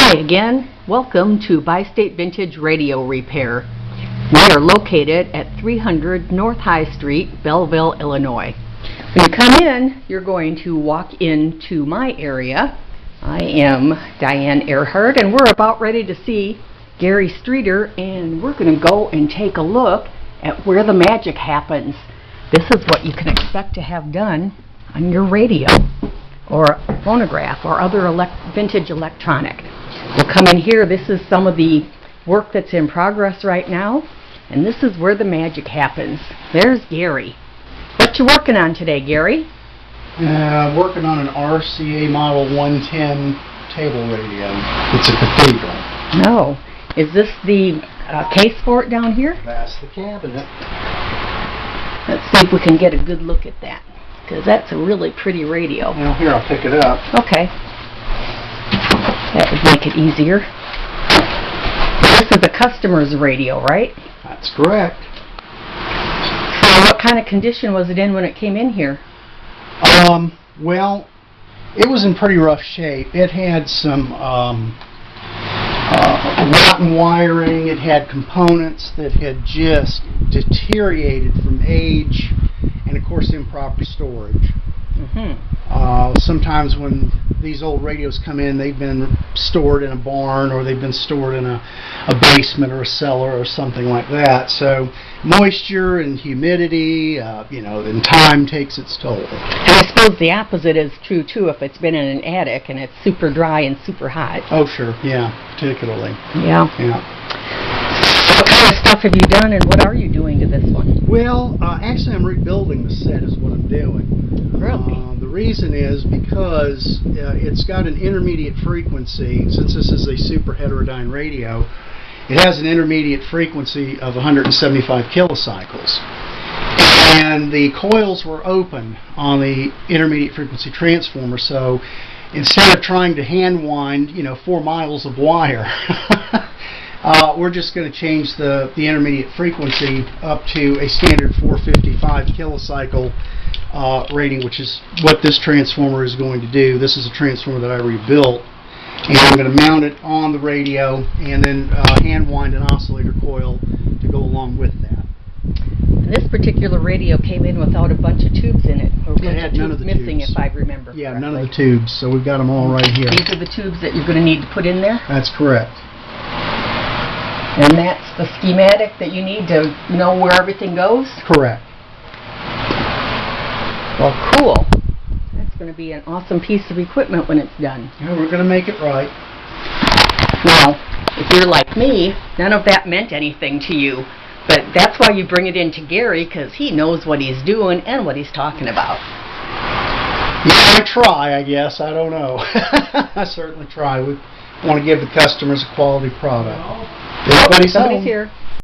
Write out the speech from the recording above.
Hi again. Welcome to BiState Vintage Radio Repair. We are located at 300 North High Street, Belleville, Illinois. When you come in, you're going to walk into my area. I am Diane Earhart, and we're about ready to see Gary Streeter, and we're going to go and take a look at where the magic happens. This is what you can expect to have done on your radio or phonograph or other vintage electronic. We'll come in here. This is some of the work that's in progress right now, and this is where the magic happens. There's Gary. What you working on today, Gary? Working on an RCA Model 110 table radio. It's a cathedral. No. Is this the case for it down here? That's the cabinet. Let's see if we can get a good look at that, because that's a really pretty radio. Now here, I'll pick it up. Okay. That would make it easier. This is a customer's radio, right? That's correct. So what kind of condition was it in when it came in here? Well, it was in pretty rough shape. It had some rotten wiring. It had components that had just deteriorated from age and, of course, improper storage. Sometimes when these old radios come in, they've been stored in a barn, or they've been stored in a basement or a cellar or something like that. So moisture and humidity, and time takes its toll. And I suppose the opposite is true too if it's been in an attic and it's super dry and super hot. Oh sure, yeah, particularly. Yeah. What kind of stuff have you done, and what are you doing to this one? Well, actually I'm rebuilding the set is what I'm doing. Really? The reason is because it's got an intermediate frequency. Since this is a super heterodyne radio, it has an intermediate frequency of 175 kilocycles. And the coils were open on the intermediate frequency transformer, so instead of trying to hand wind 4 miles of wire, we're just going to change the intermediate frequency up to a standard 455 kilocycle rating, which is what this transformer is going to do. This is a transformer that I rebuilt, and I'm going to mount it on the radio and then hand wind an oscillator coil to go along with that. This particular radio came in without a bunch of tubes in it, or It had none of the missing, tubes. if I remember Yeah, correctly. none of the tubes, so we've got them all right here. These are the tubes that you're going to need to put in there? That's correct. And that's the schematic that you need to know where everything goes? Correct. Well, cool. That's going to be an awesome piece of equipment when it's done. Yeah, we're going to make it right. Now, if you're like me, none of that meant anything to you. But that's why you bring it in to Gary, because he knows what he's doing and what he's talking about. Yeah, I try, I guess. I don't know. I certainly try. We want to give the customers a quality product. Somebody's Here.